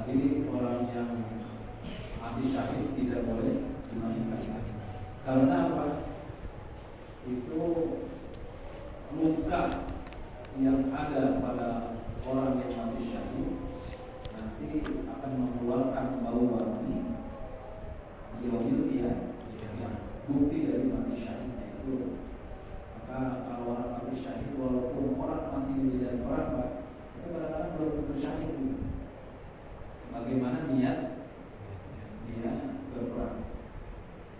Jadi orang yang mati syahid tidak boleh dimandikan. Karena apa? Itu luka yang ada pada orang yang mati syahid nanti akan mengeluarkan bau wangi yaumil qiyamah. Bukti dari mati syahidnya itu. Maka kalau orang mati syahid, walaupun orang mati di medan perang, Pak, itu kadang-kadang belum tentu syahid. Bagaimana niat dia berperang?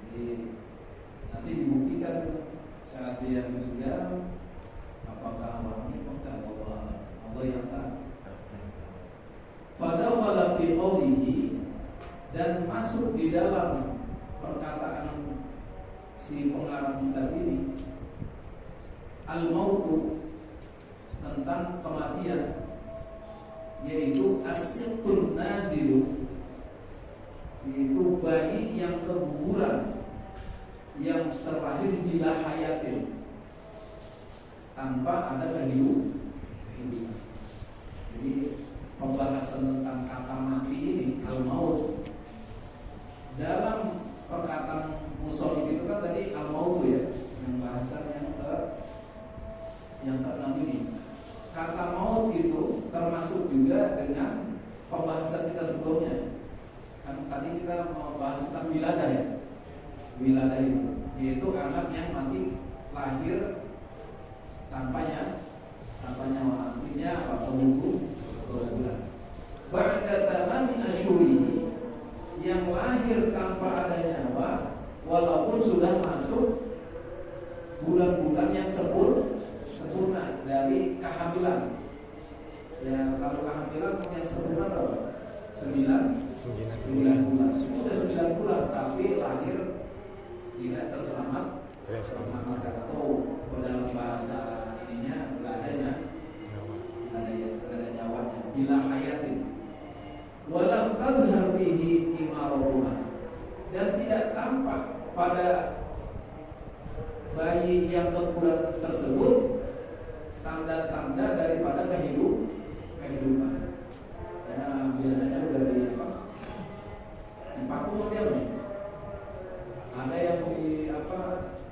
Jadi nanti dibuktikan saat dia meninggal apakah wangi atau enggak, Allah yang tahu. Fadakhala fi qawlihi, dan masuk di dalam perkataan si pengarang kitab ini al-mautu, tentang kematian, yaitu as-siqtun nazilu, yaitu bayi yang keguguran, yang terlahir bila hayatin, tanpa ada kehidupan. Jadi pembahasan tentang kata mati ini, al-maut, dalam perkataan musholif itu kan tadi al-maut ya, yang bahasan yang ke-6 ini. Kata maut itu termasuk juga dengan pembahasan kita sebelumnya. Kan tadi kita mau bahas tentang wiladah ya. Wiladah itu yaitu anak yang nanti lahir tanpa nyawa, artinya apa? Keguguran. Ba'da tamamin asyuri, yang lahir tanpa ada nyawa walaupun sudah masuk bulan-bulan yang sempurna dari kehamilan. Ya kalau kehamilan yang sempurna berapa? 9 bulan. Sudah 9 bulan tapi lahir tidak terselamatkan, atau dalam bahasa ininya nggak ada nyawanya. Bila hayatin, walam tazhar fihi imaratuha, dan tidak tampak pada bayi yang keguguran tersebut tanda-tanda daripada kehidupan. Ya biasanya udah dipaku dia nih. Ada yang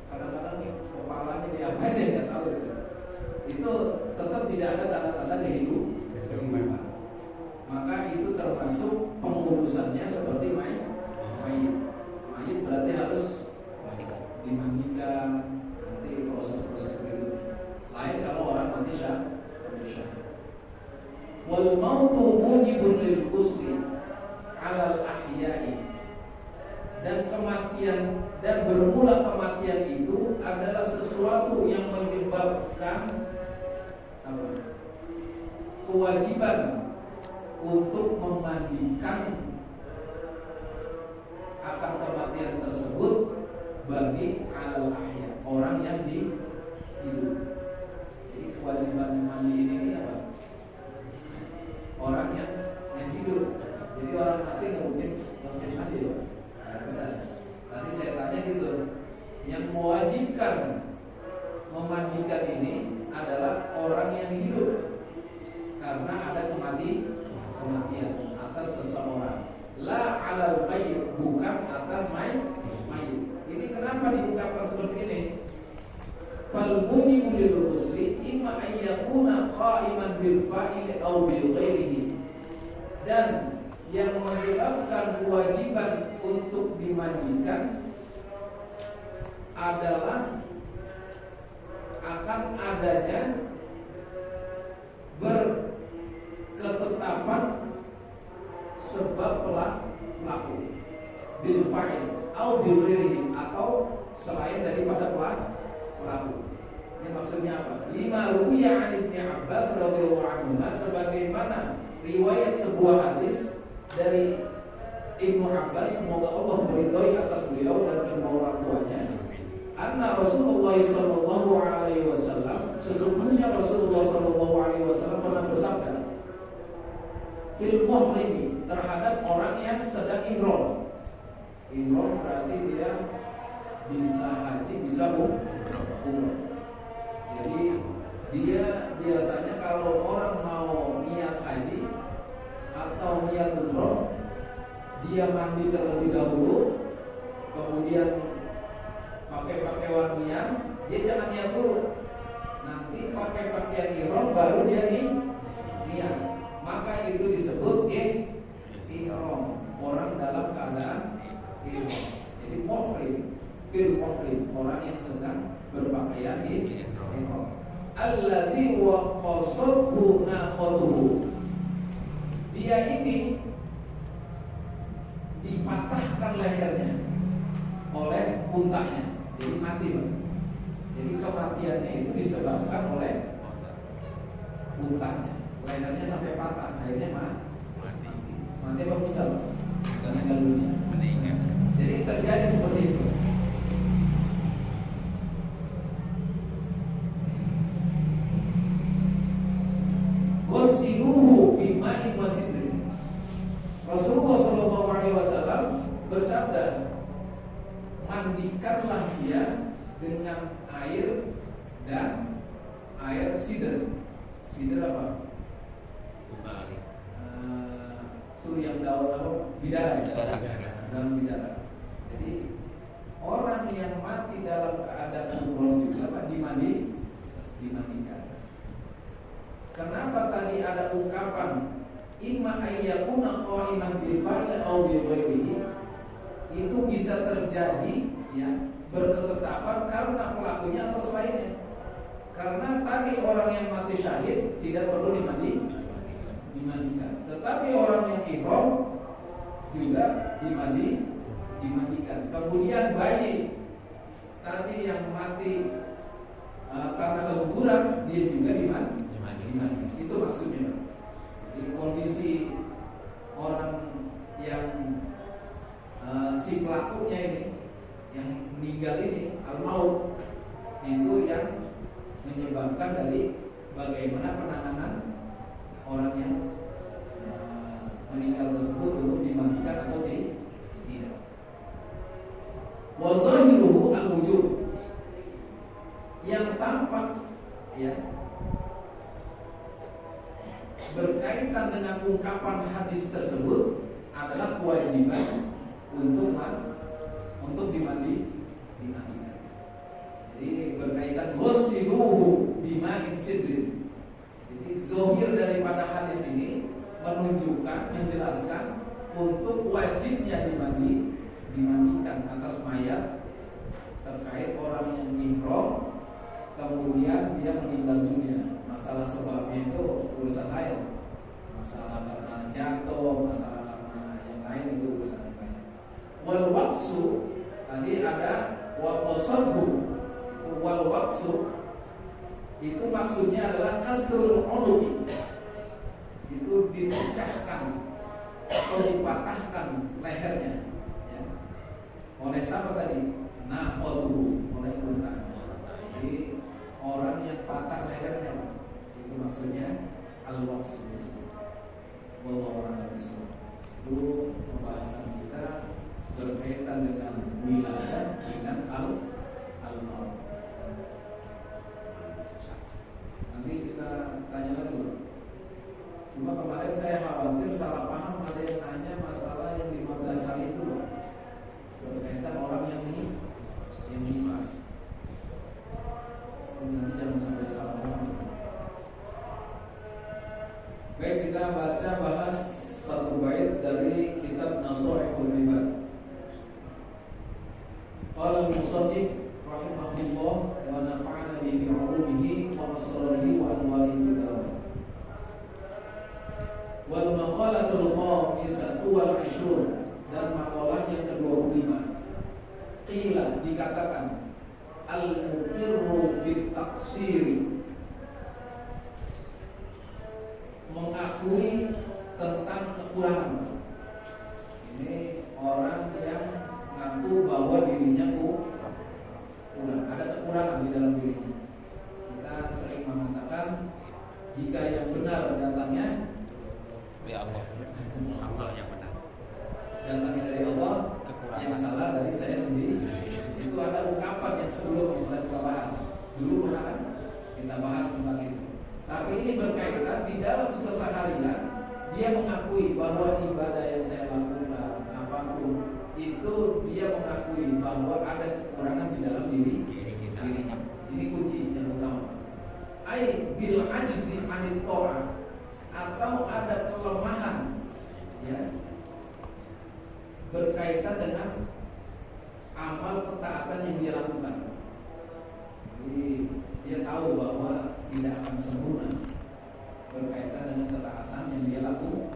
kadang-kadang nih kepalanya apa sih nggak tahu itu tetap tidak ada tanda-tanda kehidupan. Maka itu termasuk pengurusannya seperti mayit. Mayit berarti harus dimandikan, nanti proses-proses berikutnya. Lain kalau orang mati syahid. Wal mautu mujibun lil qusli 'alal ahya'i, dan kematian dan bermula kematian itu adalah sesuatu yang menyebabkan kewajiban untuk memandikan akan kematian tersebut bagi alal ahya, orang yang hidup. Jadi kewajiban mandi ini apa? Orang yang hidup. Jadi orang mati nggak mungkin mandi loh. Benar. Tadi saya tanya gitu, yang mewajibkan memandikan ini adalah orang yang hidup, karena ada kematian atas seseorang. La alal mayyit, bukan atas mayit. Ini kenapa diungkapkan seperti ini? Fal mujibu lil ghusli imma an yakuna qa'iman bil fa'il aw bil ghairihi, dan yang menyebabkan kewajiban untuk dimandikan adalah akan adanya berketetapan sebab pelaku bil fa'il au bil ghairihi, atau selain daripada pelaku. Ini maksudnya apa? Lima ruwiya 'an Ibnu Abbas radhiyallahu anhu, sebagaimana riwayat sebuah hadis dari Ibnu Abbas, semoga Allah meridhai atas beliau dan kedua orang tuanya, anna Rasulullah sallallahu alaihi wasallam, sesungguhnya Rasulullah sallallahu alaihi wasallam pernah bersabda, fil muhrimi, terhadap orang yang sedang ihram. Ihram berarti dia bisa haji, bisa umrah. Jadi dia biasanya kalau orang mau niat haji atau niat umrah, dia mandi terlebih dahulu, kemudian pakai wangian, dia jangan niat dulu. Nanti pakai pakaian ihram baru dia niat. Maka itu disebut ihram, orang dalam keadaan ihram. Jadi muhrim, fil muhrim, orang yang sedang berpakaian ihram. Alladzi waqasahu naqatuhu, dia ini dipatahkan lehernya oleh untanya, jadi mati, Pak. Jadi kematiannya itu disebabkan oleh untanya, lehernya sampai patah, akhirnya mati apa meninggal? Meninggal dunia. Jadi terjadi seperti itu. Wasiluhu bima'in wasidrin. Rasulullah SAW bersabda, mandikanlah dia dengan air dan air sidr. Sidr apa? Itu yang daun apa? Bidara. Daun bidara. Jadi orang yang mati dalam keadaan umroh juga Pak dimandikan. Kenapa tadi ada ungkapan imma ayyakuna qa'iman bil fa'il aw bi ghairihi? Itu bisa terjadi ya, berketetapan karena pelakunya atau selainnya. Karena tadi orang yang mati syahid tidak perlu dimandikan. Tetapi orang yang ihram juga dimandikan. Kemudian bayi tadi yang mati karena keguguran, dia juga dimandikan. Itu maksudnya. Jadi kondisi orang yang si pelakunya ini, yang meninggal ini, al-maut, itu yang menyebabkan dari bagaimana penanganan orang yang meninggal tersebut untuk dimandikan atau tidak. Wa zahiruhu al-wujub, yang tampak ya berkaitan dengan ungkapan hadis tersebut adalah kewajiban untuk dimandikan. Jadi berkaitan ghusluhu bima'in sidrin. Jadi zahir daripada hadis ini menjelaskan untuk wajibnya dimandikan atas mayat terkait orang yang ihram kemudian dia meninggal dunia. Masalah sebabnya itu urusan lain. Masalah karena jatuh, masalah karena yang lain itu urusan yang lain. Wal waqsu, tadi ada waqasahu. Wal waqsu itu maksudnya adalah kasrul unuqi. Itu dipecahkan atau dipatahkan lehernya ya. Oleh siapa tadi? Naqatuhu, oleh unta. Jadi orang yang patah lehernya itu maksudnya al-waqsu. Wallahu a'lam bishawab. Itu pembahasan kita berkaitan dengan wilayah dengan al-maut. Nanti kita tanya lagi. Cuma kemarin saya khawatir salah paham, ada yang nanya masalah yang 15 hari itu loh, berkaitan orang yang nifas. Nanti jangan sampai salah paham. Baik, kita bahas satu bait dari kitab Nasha'ihul Ibad. Qala al-musannif rahimahullah wa nafa'ana bi ulumihi wa asrarihi wa anwarihi fid dawa. Wal maqalatul khamisatu wal 'ishrun, dan maqalah yang ke-25. Qila, dikatakan al-muqirru bit taqsiri, mengakui tentang kekurangan. Ini orang yang mengaku bahwa dirinya kurang, ada kekurangan di dalam dirinya. Kita sering mengatakan jika yang benar datangnya dari Allah, Allah yang benar, datangnya dari Allah, yang salah dari saya sendiri. Itu ada ungkapan yang sebelum yang kita bahas. Dulu pernah kita bahas tentang itu. Tapi ini berkaitan di dalam keseharian, dia mengakui bahwa ibadah yang saya lakukan, apapun itu dia mengakui bahwa ada kekurangan di dalam dirinya. Ini kunci yang utama. Ai bil ajzi anit ta'ah, atau ada kelemahan ya berkaitan dengan amal ketaatan yang dia lakukan. Jadi dia tahu bahwa tidak akan sempurna berkaitan dengan ketaatan yang dia lakukan.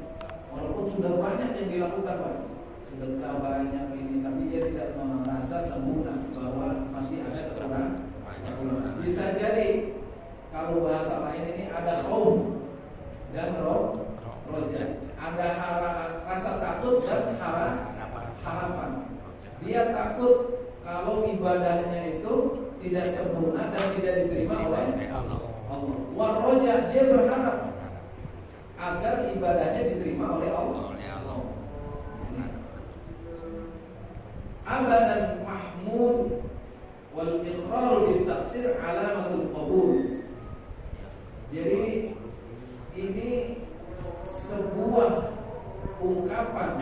Walaupun sudah banyak yang dilakukan, Pak, sedekah banyak ini, tapi dia tidak merasa sempurna bahwa masih ada kekurangan. Bisa jadi kalau bahasa lain ini ada khauf dan roja, ada rasa takut dan harapan. Dia takut kalau ibadahnya itu tidak sempurna dan tidak diterima oleh Allah. Waroja, dia berharap agar ibadahnya diterima oleh Allah. Abadan mahmud wal iqraru bil taqsir alamatul qabul. Jadi ini sebuah ungkapan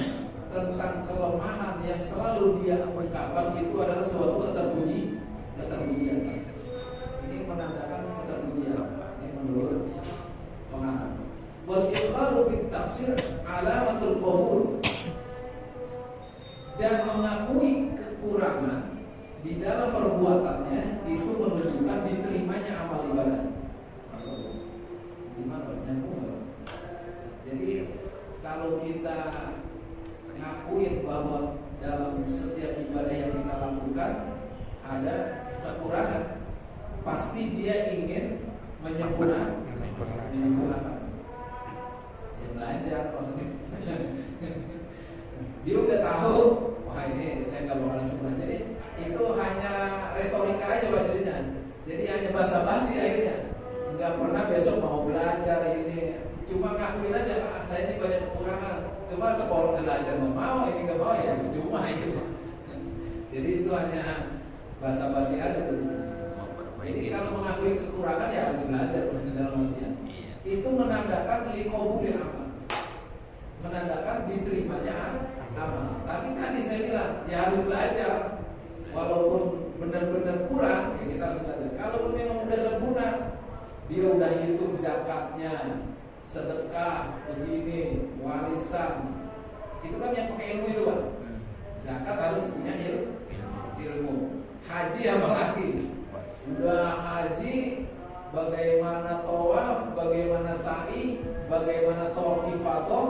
tentang kelemahan yang selalu dia ungkapkan, itu adalah suatu keterpujian. Ini menandakan keterpujian. Ini menurut pengarang. Wal iqraru bil taqsir alamatul qabul. Dan mengakui kekurangan di dalam perbuatannya itu menunjukkan diterimanya amal ibadah. Maksudnya gimana? Nyambung. Jadi kalau kita ngakuin bahwa dalam setiap ibadah yang kita lakukan ada kekurangan, pasti dia ingin menyempurnakan. Ya belajar maksudnya. Dia udah tahu, wah ini saya nggak bakalan sempurna. Jadi itu hanya retorika aja Pak jadinya. Jadi hanya basa-basi akhirnya. Nggak pernah besok mau belajar ini. Cuma ngakuin aja, saya ini banyak kekurangan. Cuma sekolah belajar nggak mau, ini nggak mau ya cuma itu. Jadi itu hanya basa-basi aja tuh. Jadi kalau mengakui kekurangan ya harus belajar dalam artian. Itu menandakan liqabulil amal, menandakan diterimanya amal. Tapi tadi saya bilang ya harus belajar. Walaupun benar-benar kurang, ya kita harus belajar. Kalau memang udah sempurna, dia udah hitung zakatnya, sedekah, begini, warisan. Itu kan yang pakai ilmu itu Pak. Zakat harus punya ilmu. Haji apalagi? Sudah haji, bagaimana tawaf, bagaimana sa'i, bagaimana tawaf ifadah,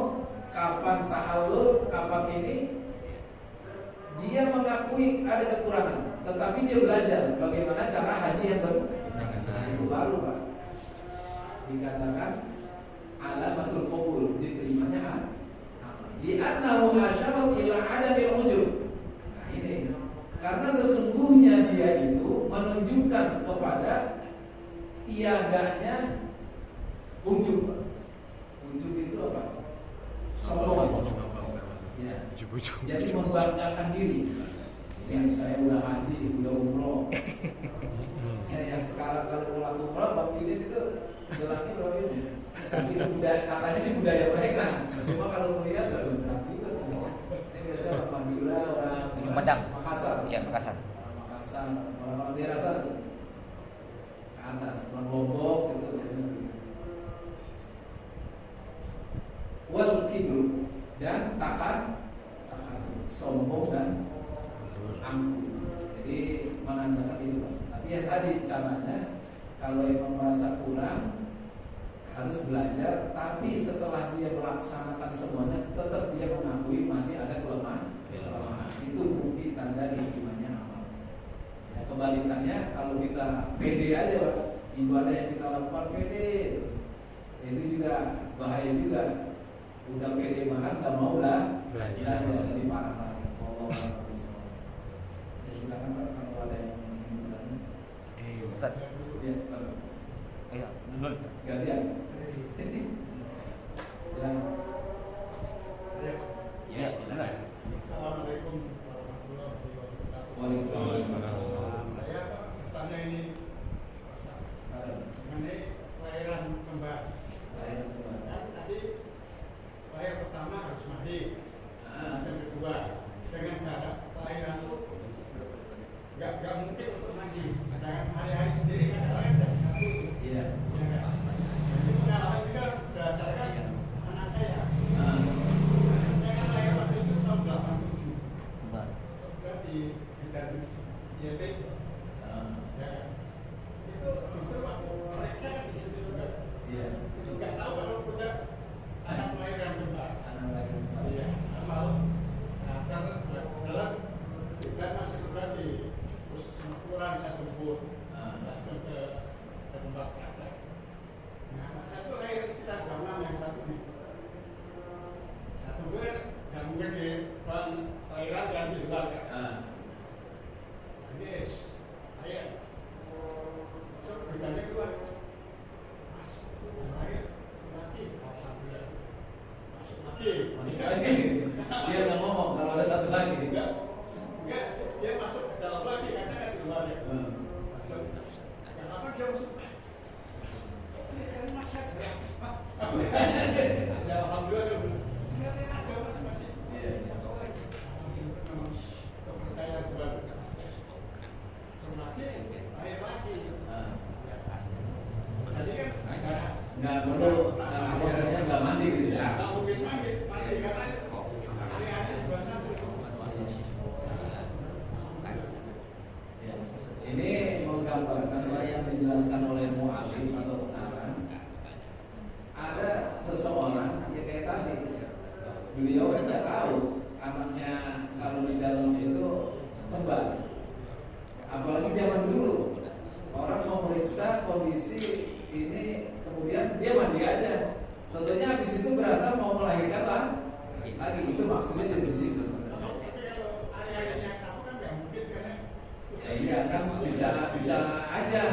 kapan tahallul, kapan ini. Dia mengakui ada kekurangan, tetapi dia belajar bagaimana cara haji yang itu baru Pak. Dikatakan alamatul qabul, diterimanya li'annahu asyara ila adamil ujub. Nah ini karena sesungguhnya dia itu menunjukkan kepada tiadanya ujub. Ujub itu apa? Sombong. Ya. Jadi membanggakan diri. Yang saya udah haji, udah umroh. Yang sekarang kalau pulang umroh, Bang Didin itu gelarnya berapa ini? Itu budaya, katanya sih budaya mereka. Cuma kalau melihat baru berat juga. Ini biasanya orang Madura, orang Makassar. Iya, Makassar. Orang daerah sana tuh. Ke atas, orang Lombok itu biasanya. Wal kibru, dan takkan sombong dan angkuh. Jadi menandakan itu Pak. Tapi ya tadi caranya, kalau yang merasa kurang harus belajar, tapi setelah dia melaksanakan semuanya tetap dia mengakui masih ada kelemahan. Itu bukti tanda diterimanya amal. Ya, kebalikannya kalau kita pede aja Pak, ibadah yang kita lakukan pede, itu juga bahaya juga. Udah pede banget nggak mau lah belajar lebih parah lagi. Silakan Pak kalau ada yang ingin bertanya. Ustaz. Ya, Iya, dulu. gantian. Silakan. Iya, silakan. Assalamualaikum warahmatullahi wabarakatuh. Waalaikumsalam. Saya bertanya ini mengenai kelahiran kembar. Tadi lahir pertama harus mandi, yang kedua beliau tidak tahu anaknya kalau di dalam itu kembar. Apalagi zaman dulu orang mau meriksa kondisi ini, kemudian dia mandi aja. Tentunya habis itu berasa mau melahirkan lah lagi, itu maksudnya jadi bersih. Iya kan bisa aja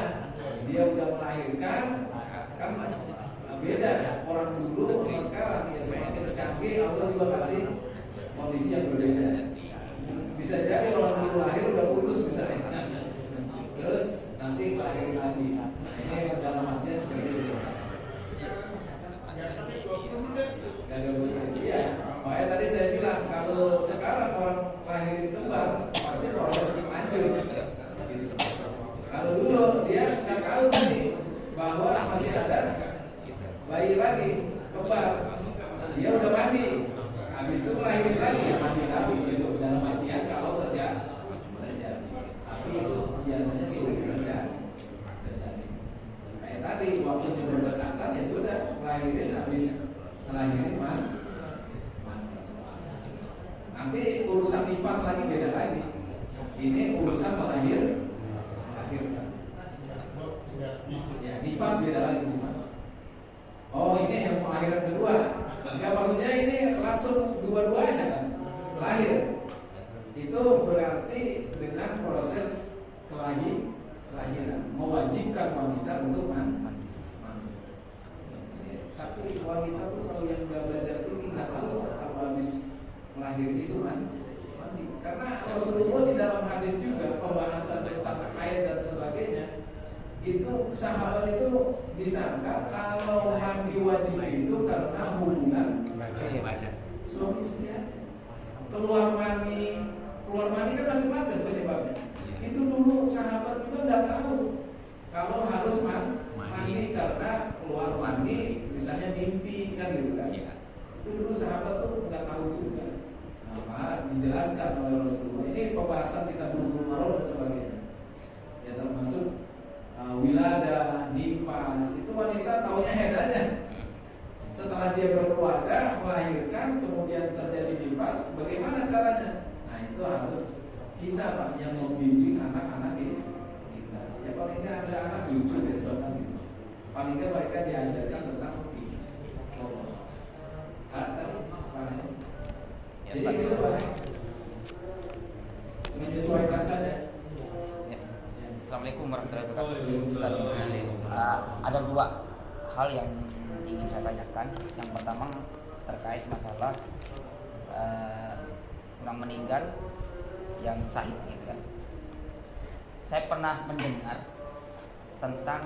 dia udah melahirkan kan beda orang dulu sama sekarang ya, semakin canggih Allah juga kasih kondisi yang berbeda. Bisa jadi orang dulu lahir udah putus misalnya, terus nanti lahirin lagi. Ini dalam artian seperti itu. Gak ada berbeda. Iya, makanya tadi saya bilang kalau sekarang orang lahirin kembar pasti proses lanjut. Kalau dulu dia nggak tahu tadi bahwa masih ada bayi lagi kembar, dia udah mandi, habis itu lahirin lagi ya mandi lagi gitu. Dalam artian kalau terjadi, tapi itu biasanya sulit terjadi. Kayak tadi waktunya berdekatan ya sudah lahirin, habis ngelahirin mana? Nanti urusan nifas lagi beda lagi. Ini urusan melahirkan. Ya, nifas beda lagi nifas. Oh ini yang melahirkan kedua. Enggak, maksudnya ini langsung dua-duanya kan lahir. Itu berarti dengan proses kelahiran mewajibkan wanita untuk mandi. Tapi wanita tuh kalau yang nggak belajar itu nggak tahu kalau habis melahirkan itu mandi. Karena Rasulullah di dalam hadis juga pembahasan tentang haid dan sebagainya, itu sahabat itu disangka kalau mandi wajib itu karena hubungan suami istri. Keluar mandi kan macam-macam penyebabnya. Itu dulu sahabat juga nggak tahu kalau harus mandi karena keluar mandi, misalnya mimpi kan gitu kan. Itu dulu sahabat tuh nggak tahu juga. Nah, dijelaskan oleh Rasulullah. Ini pembahasan kita bulu marah dan sebagainya. Ya termasuk wilada, nifas, itu wanita taunya head aja. Setelah dia berkeluarga, melahirkan, kemudian terjadi nifas, bagaimana caranya? Nah itu harus kita Pak yang membimbing anak-anak kita. Ya paling nggak ada anak cucu besok kan gitu. Paling nggak mereka diajarkan tentang fikih. Tadi jadi bisa menyesuaikan saja. Assalamualaikum warahmatullahi wabarakatuh. Ada dua hal yang ingin saya tanyakan. Yang pertama terkait masalah orang meninggal yang syahid gitu kan. Saya pernah mendengar tentang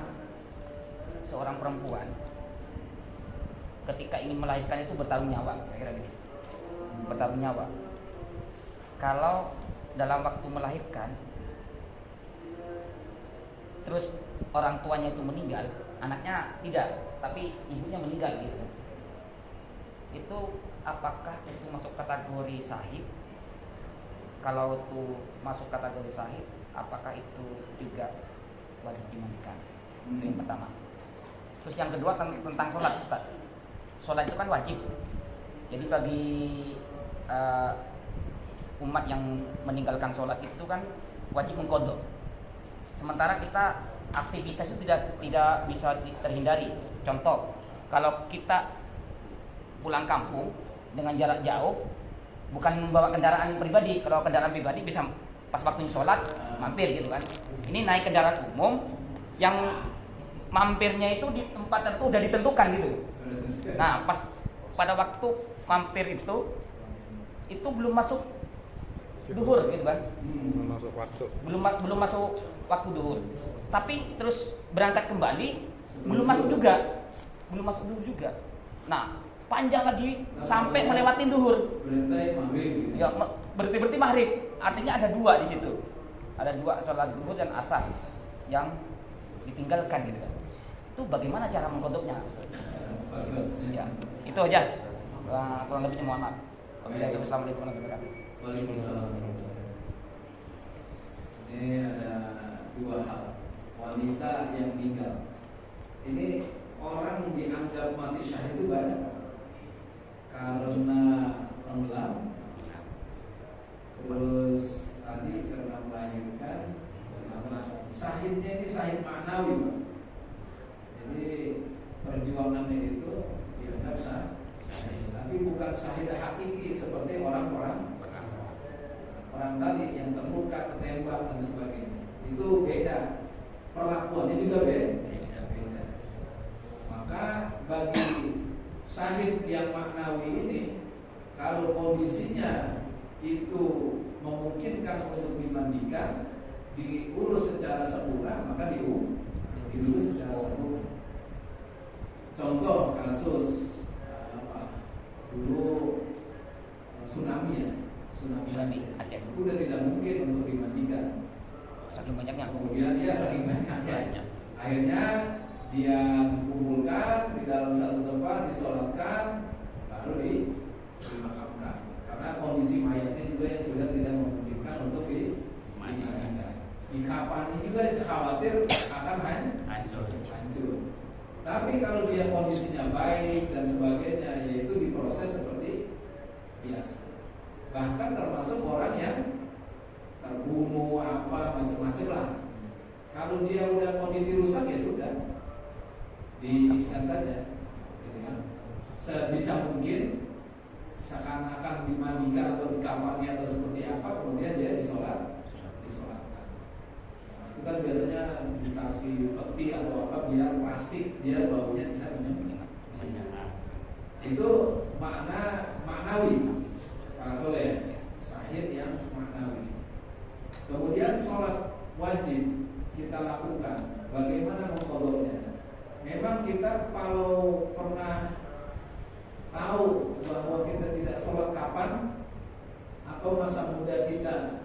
seorang perempuan ketika ingin melahirkan itu bertaruh nyawa, kira-kira gitu. Bertaruh nyawa. Kalau dalam waktu melahirkan terus orang tuanya itu meninggal, anaknya tidak, tapi ibunya meninggal gitu. Itu apakah itu masuk kategori syahid? Kalau itu masuk kategori syahid, apakah itu juga wajib dimandikan? Itu yang pertama. Terus yang kedua tentang sholat, Ustaz. Sholat itu kan wajib. Jadi bagi umat yang meninggalkan sholat itu kan wajib mengqadha. Sementara kita aktivitas itu tidak bisa terhindari. Contoh, kalau kita pulang kampung dengan jarak jauh, bukan membawa kendaraan pribadi. Kalau kendaraan pribadi bisa pas waktunya sholat mampir gitu kan. Ini naik kendaraan umum yang mampirnya itu di tempat tertentu udah ditentukan gitu. Nah, pas pada waktu mampir itu belum masuk duhur gitu kan. Belum masuk waktu. Belum masuk waktu duhur. Tapi terus berangkat kembali belum masuk juga. Belum masuk duhur juga. Nah, panjang lagi sampai melewati duhur. Ya, berarti maghrib. Artinya ada dua di situ. Ada dua sholat duhur dan asar yang ditinggalkan gitu kan. Itu bagaimana cara mengkodoknya? Ya, itu aja. Kurang lebihnya mohon maaf. Assalamualaikum warahmatullahi wabarakatuh. Waalaikumsalam. Ini ada dua hal. Wanita yang meninggal. Ini orang dianggap mati syahid itu banyak. Karena bukan syahid hakiki seperti orang-orang tadi yang terluka, tertembak dan sebagainya. Itu beda, perlakuannya juga beda. Maka bagi syahid yang maknawi ini, kalau kondisinya itu memungkinkan untuk dimandikan, diurus secara sempurna, maka diurus secara sempurna. Contoh kasus dulu tsunami Aceh, sudah tidak mungkin untuk dimandikan. Saking banyaknya. Kemudian saking banyaknya. Akhirnya dia dikumpulkan di dalam satu tempat, disolatkan, lalu dimakamkan. Karena kondisi mayatnya juga yang sudah tidak memungkinkan untuk dimandikan. Di kafani juga khawatir akan hancur. Tapi kalau dia kondisinya baik dan sebagainya, yaitu diproses seperti biasa. Bahkan termasuk orang yang terbunuh macam-macam lah. Kalau dia udah kondisi rusak ya sudah diikat saja, gitu kan? Sebisa mungkin seakan-akan dimandikan atau dikafani atau seperti apa, kemudian dia disolatkan. Itu kan biasanya dikasih peti atau apa biar plastik, biar baunya tidak menyengat. Itu maknawi. Para soleh, syahid yang maknawi. Kemudian sholat wajib kita lakukan. Bagaimana mengqadahnya? Memang kita kalau pernah tahu bahwa kita tidak sholat kapan, atau masa muda kita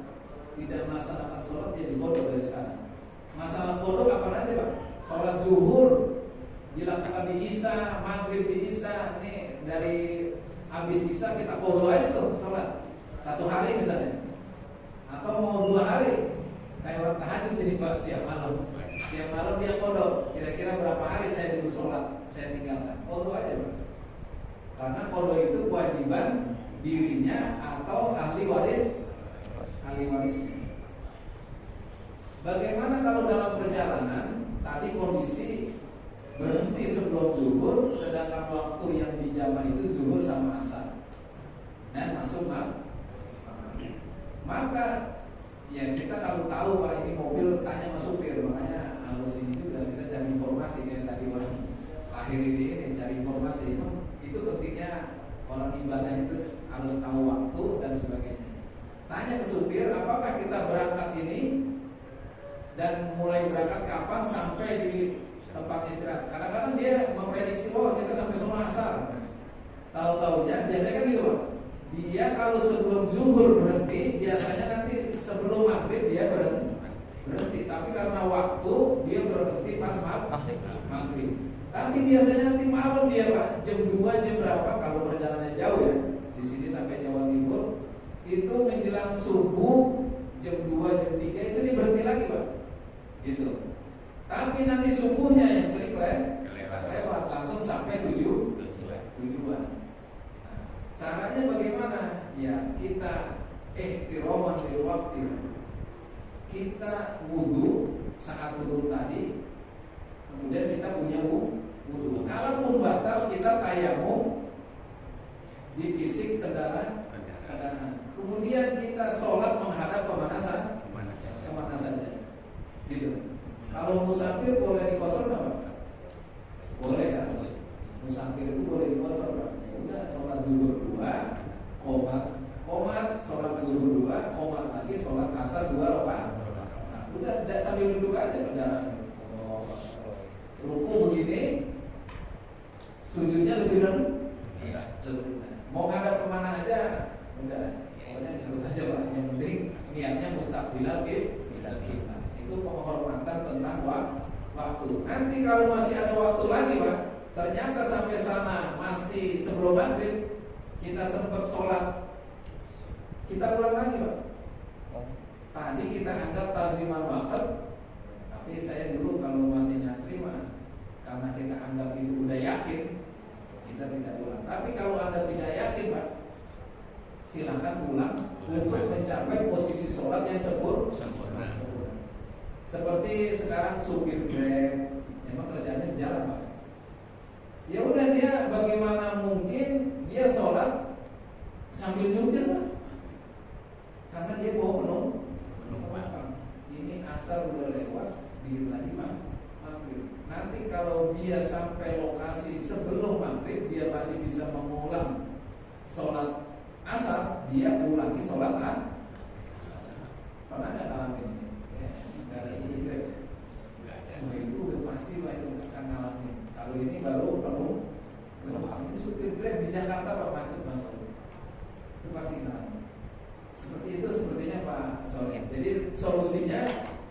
tidak melaksanakan sholat, jadi bodoh dari sekarang. Masalah bodoh kapan aja Pak? Sholat zuhur dilakukan di Isya, maghrib di Isya, nih dari habis Isya kita qadha aja tuh sholat 1 hari misalnya, atau mau 2 hari kayak orang tahajud jadi tiap malam dia qadha. Kira-kira berapa hari saya dulu sholat saya tinggalkan, qadha aja Pak. Karena qadha itu kewajiban dirinya atau ahli warisnya. Bagaimana kalau dalam perjalanan tadi kondisi berhenti sebelum zuhur, sedangkan waktu yang dijamah itu zuhur sama asar dan masuk maka ya kita kalau tahu Pak ini mobil tanya sama supir, makanya harus ini juga kita cari informasi kayak tadi orang lahir ini cari informasi. Itu pentingnya orang ibadah itu harus tahu waktu dan sebagainya. Tanya ke supir, apakah kita berangkat ini dan mulai berangkat kapan sampai di tempat istirahat. Kadang-kadang dia memprediksi, kita sampai sono asar. Tahu-tahunya biasanya kan gitu Pak. Dia kalau sebelum zuhur berhenti, biasanya nanti sebelum maghrib dia berhenti. Tapi karena waktu dia berhenti pas maghrib. Tapi biasanya nanti malam dia Pak, jam 2 jam berapa kalau perjalanannya jauh ya. Di sini sampai Jawa Timur itu menjelang subuh jam 2 jam 3 itu dia berhenti lagi Pak. Gitu. Tapi nanti subuhnya yang sering lewat langsung sampai tujuan. Nah, caranya bagaimana? Ya kita ihtiroman bil waktu. Kita wudu saat turun tadi, kemudian kita punya wudu. Kalaupun batal kita tayamum di fisik kendaraan. Kemudian kita sholat menghadap kemana saja. Gitu. Kalau musafir boleh dikosor nggak Pak? Boleh kan? Musafir itu boleh dikosor Pak. Ya udah, sholat zuhur 2, komat, sholat zuhur 2, komat lagi, sholat asar 2 rakaat. Nah, udah tidak sambil duduk aja kendaraan. Ruku begini, sujudnya lebih rendah. Mau ngadap kemana aja, udah. Pokoknya ikut aja Pak. Yang penting niatnya mustaqbilal kita. Itu penghormatan tentang waktu. Nanti kalau masih ada waktu lagi Pak, ternyata sampai sana masih sebelum maghrib, kita sempat sholat, kita ulang lagi Pak. Tadi kita anggap tarziman waktu, tapi saya dulu kalau masih nyantri mah, karena kita anggap itu udah yakin, kita tidak ulang. Tapi kalau Anda tidak yakin Pak, silakan ulang untuk mencapai posisi sholat yang sempurna. Seperti sekarang supir Grab, memang kerjanya di jalan Pak. Ya udah dia bagaimana mungkin dia sholat sambil nyupir Pak, karena dia bawa penumpang. Ini asar udah lewat, dikit lagi maghrib. Nanti kalau dia sampai lokasi sebelum maghrib, dia masih bisa mengulang sholat asar, dia ulangi sholat asar. Pernah nggak ngalamin ini? Ya, nggak ada city grab. Nah, itu udah pasti Pak, itu akan ngalamin. Kalau ini baru penumpang. Ini supir grab di Jakarta Pak, macet Mas. Itu pasti ngalamin. Seperti itu sepertinya Pak Soleh. Jadi solusinya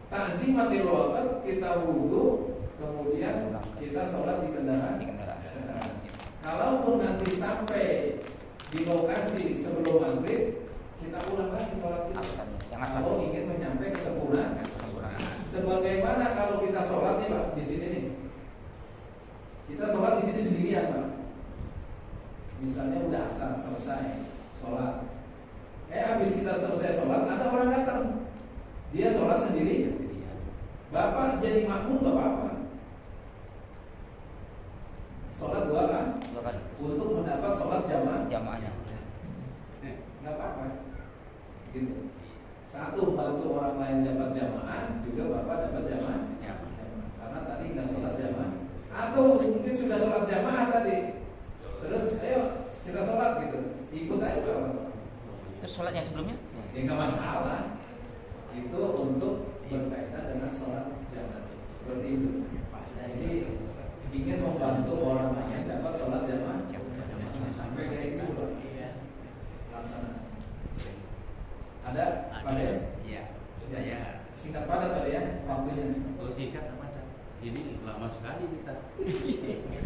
takzimatil waqt, kita wudu, kemudian kita sholat di kendaraan. Kalaupun nanti sampai di lokasi sebelum maghrib, kita ulang lagi sholat kita. Kalau ingin menyampai kesempurnaan. Sebagaimana kalau kita sholat nih Pak, di sini nih, kita sholat di sini sendirian Pak. Misalnya udah asar selesai sholat. Habis kita selesai sholat, ada orang datang, dia sholat sendiri. Bapak jadi makmum nggak apa-apa. Sholat dua kali untuk mendapat sholat jamaahnya. Nggak apa-apa. Gitu. Satu, bantu orang lain dapat jamaah, juga bapak dapat jamaah. Karena tadi nggak sholat jamaah. Atau mungkin sudah sholat jamaah tadi. Terus, ayo kita sholat gitu. Ikut aja sholat. Terus sholat yang sebelumnya? Ya nggak masalah. Itu untuk berkaitan dengan sholat jamaah. Seperti itu. Jadi ingin membantu orang lain dapat sholat jamaah. Sampai kayak itu laksana. Ada? Pada? Iya. Saya singkat padat tadi ya waktunya. singkat padat. Ini lama sekali kita.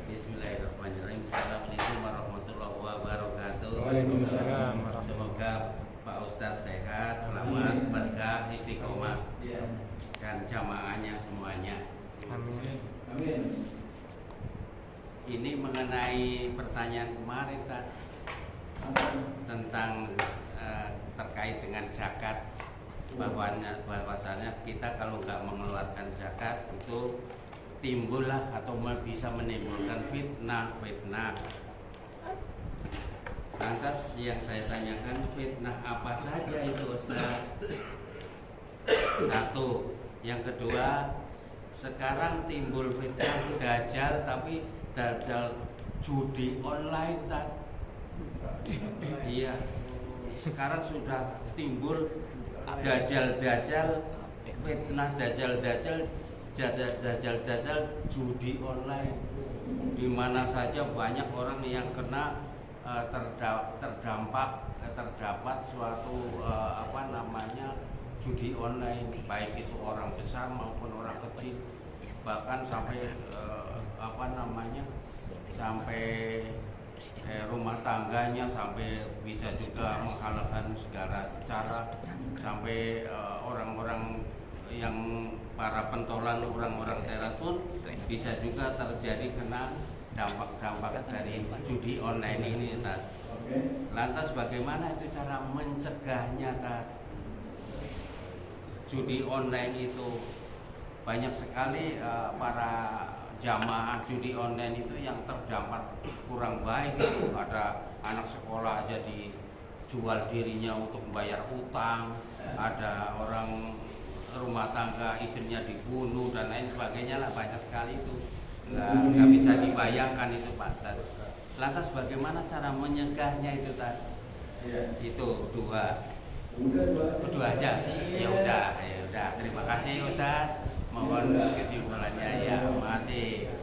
Bismillahirrahmanirrahim. Assalamualaikum warahmatullahi wabarakatuh. Waalaikumsalam. Semoga Pak Ustadz sehat, selamat, berkah, istiqomah, dan jamaahnya semuanya. Amin. Amin. Ini mengenai pertanyaan kemarin tentang terkait dengan zakat, bahwasanya kita kalau nggak mengeluarkan zakat itu timbullah atau bisa menimbulkan fitnah. Lantas yang saya tanyakan, fitnah apa saja itu Ustaz? Satu. Yang kedua, sekarang timbul fitnah dajjal, tapi dajjal judi online Iya. Sekarang sudah timbul dajjal fitnah dajjal judi online. Di mana saja banyak orang yang kena terdapat suatu judi online, baik itu orang besar maupun orang kecil, bahkan sampai rumah tangganya, sampai bisa juga menghalalkan segala cara, sampai orang-orang yang para pentolan, orang-orang teras pun bisa juga terjadi kena dampak-dampak dari judi online ini. Lantas bagaimana itu cara mencegahnya? Judi online itu banyak sekali para jamaah judi online itu yang terdampak kurang baik. Ada anak sekolah jadi jual dirinya untuk membayar utang, ada orang rumah tangga istrinya dibunuh dan lain sebagainya lah, banyak sekali itu. Nggak bisa dibayangkan itu Pak. Lantas bagaimana cara menyegahnya itu Itu dua aja. Ya udah. Terima kasih Ustaz. Mohon kesimpulannya ya. Masih.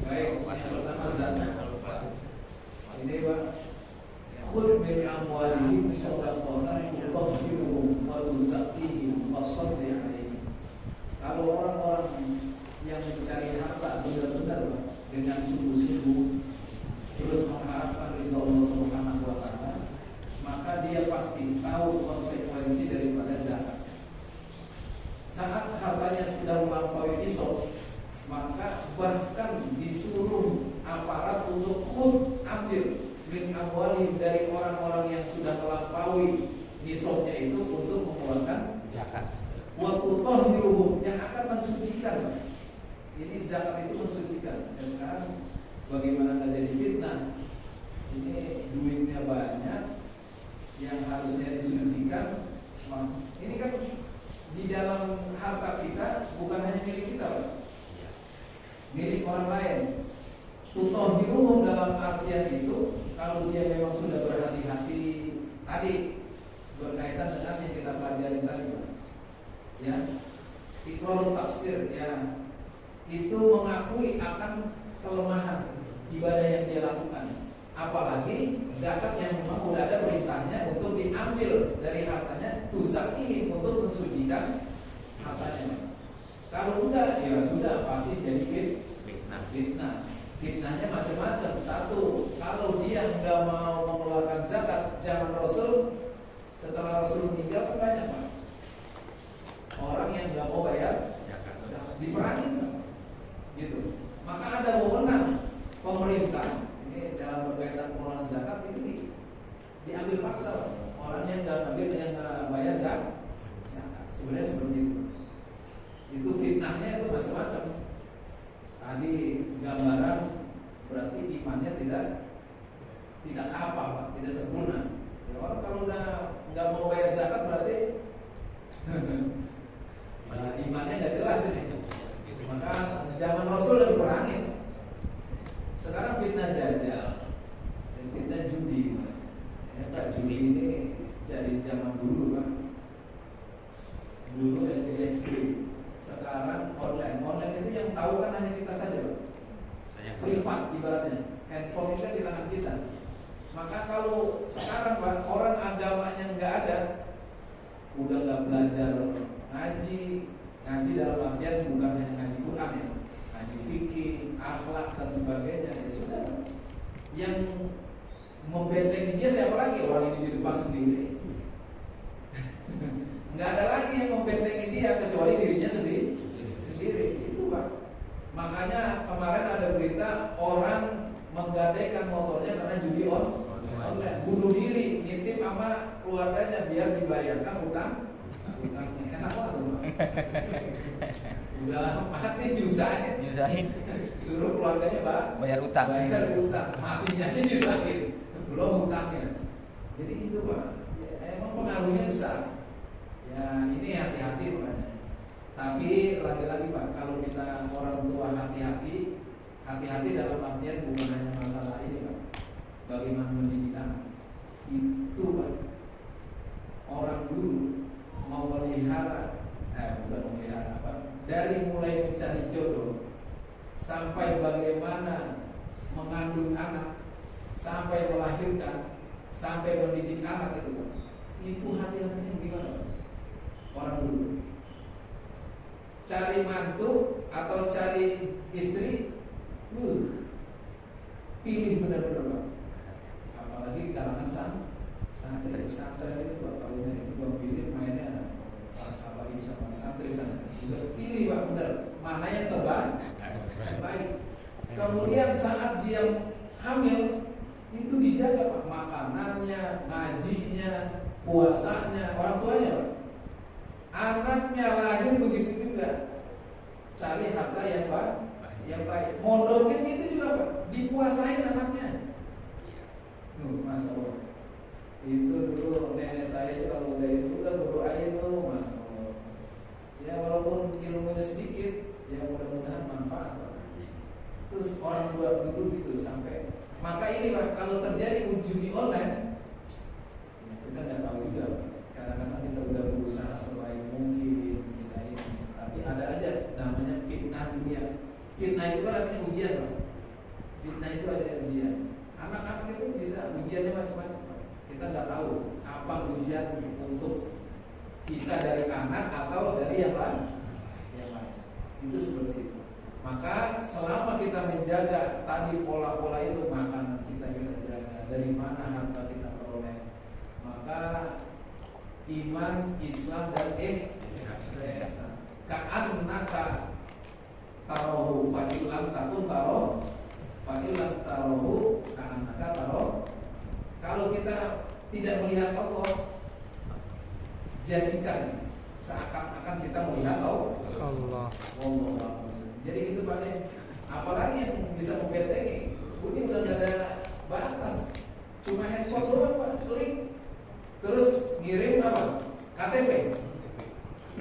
Baik, pertama ini Pak. Khul min amwalihim shadaqatan tutahhiruhum wa tuzakkihim wa shalli 'alaihim. Kalau orang-orang yang mencari harta benar-benar dengan sungguh-sungguh, terus mengharapkan ridha Allah Subhanahu wa taala, maka dia pasti tahu konsekuensi daripada zakat. Saat hartanya sudah melampaui nisab, maka bahkan disuruh aparat untuk ambil min amwalihim, dari orang-orang yang sudah melampaui nisabnya itu, untuk mengeluarkan zakat. Wa tutahhiruhum, yang akan mensucikan. Ini zakat itu mensucikan. Dan sekarang bagaimana nggak jadi fitnah? ini duitnya banyak yang harusnya disucikan. Ini kan di dalam harta kita bukan hanya milik kita, Pak. Milik orang lain. Tutoh di umum dalam artian itu, kalau dia memang sudah berhati-hati tadi berkaitan dengan yang kita pelajari tadi, Pak. Ya, iqrarul taksir, ya, itu mengakui akan kelemahan ibadah yang dia lakukan. Apalagi zakat yang memang sudah ada perintahnya untuk diambil dari hartanya, tuzaki untuk mensucikan hartanya. Kalau enggak, ya sudah pasti jadi fitnah. Fitnahnya macam-macam. Satu, kalau dia enggak mau mengeluarkan zakat zaman Rasul, setelah Rasul meninggal kan banyak, Pak, orang yang enggak mau bayar zakat, diperangin, gitu. Maka ada wewenang pemerintah ini dalam berkaitan pengelolaan zakat itu diambil paksa orang yang nggak bayar zakat. Sebenarnya seperti itu. Itu fitnahnya itu macam-macam. Tadi gambaran berarti imannya tidak kafah, Pak, tidak sempurna. Ya, orang kalau udah nggak mau bayar zakat berarti imannya nggak jelas ini. Maka zaman Rasul udah diperangin. Sekarang fitnah jajal dan fitnah judi. Ya, Pak, judi ini jadi zaman dulu, Pak. Dulu SD. Sekarang online itu yang tahu kan hanya kita saja, Pak. Privat ibaratnya. Handphone itu kan di tangan kita. Maka kalau sekarang, Pak, orang agamanya nggak ada, udah nggak belajar ngaji dalam artian bukan hanya ngaji Quran, ya, ngaji fikih, akhlak dan sebagainya. Ya sudah, yang membentengi dia siapa lagi? Orang ini di depan sendiri. Nggak ada lagi yang membentengi dia kecuali dirinya sendiri. Itu, Pak. Makanya kemarin ada berita orang menggadaikan motornya karena judi online, bunuh diri, nitip sama keluarganya biar dibayarkan utangnya. Enak banget, Pak. Udah mati nyusahin. Suruh keluarganya, Pak, bayar utang. Matinya aja nyusahin, belum utangnya. Jadi itu, Pak, ya, emang pengaruhnya besar. Ya, ini hati-hati, Pak. Tapi lagi-lagi, Pak, kalau kita orang tua hati-hati dalam artian bukan hanya masalah ini, Pak, bagaimana mendidik anak. Itu, Pak, orang dulu mau memelihara, dari mulai mencari jodoh sampai bagaimana mengandung anak, sampai melahirkan, sampai mendidik anak itu hati-hatinya gimana, Pak? Orang dulu cari mantu atau cari istri, pilih benar-benar, Pak. Apalagi kalangan santri itu, Pak, kalau itu Bang pilih mainnya pas apa ini sama santri sana. Sudah pilih, Pak, benar mana yang terbaik. Kemudian saat dia hamil itu dijaga, Pak, makanannya, ngajinya, puasanya, orang tuanya, Pak. Anaknya lahir begitu juga, cari harta yang baik. Modokin itu juga, Pak, dipuasain anaknya. Masya Allah. Itu dulu nenek saya itu kalau udah berdoain tuh, Masya Allah. Ya walaupun ilmunya sedikit, ya mudah-mudahan manfaat, Pak. Terus orang tua dulu gitu sampai. Maka ini, Pak, kalau terjadi judi online, ya kita nggak tahu juga, Pak. Kadang-kadang kita udah berusaha sebaik mungkin kita ini, tapi ada aja namanya fitnah dunia. Fitnah itu kan artinya ujian, Pak. Fitnah itu ada ujian. Anak-anak itu bisa ujiannya macam-macam, Pak. Kita nggak tahu apa ujian untuk kita dari anak atau dari yang lain. Itu seperti itu. Maka selama kita menjaga tadi pola-pola itu, makanan kita jaga, dari mana harta kita peroleh, maka iman, Islam dan ihsan. Ka'annaka tarohu fa'ilam takun taroh, fa'ilam tarohu ka'annaka taroh. Kalau kita tidak melihat Allah, jadikan seakan-akan kita melihat Allah. Jadi itu, Pak. Apalagi yang bisa membentengi? Ini udah gak ada batas. Cuma handphone doang Pak, klik terus ngirim apa? KTP.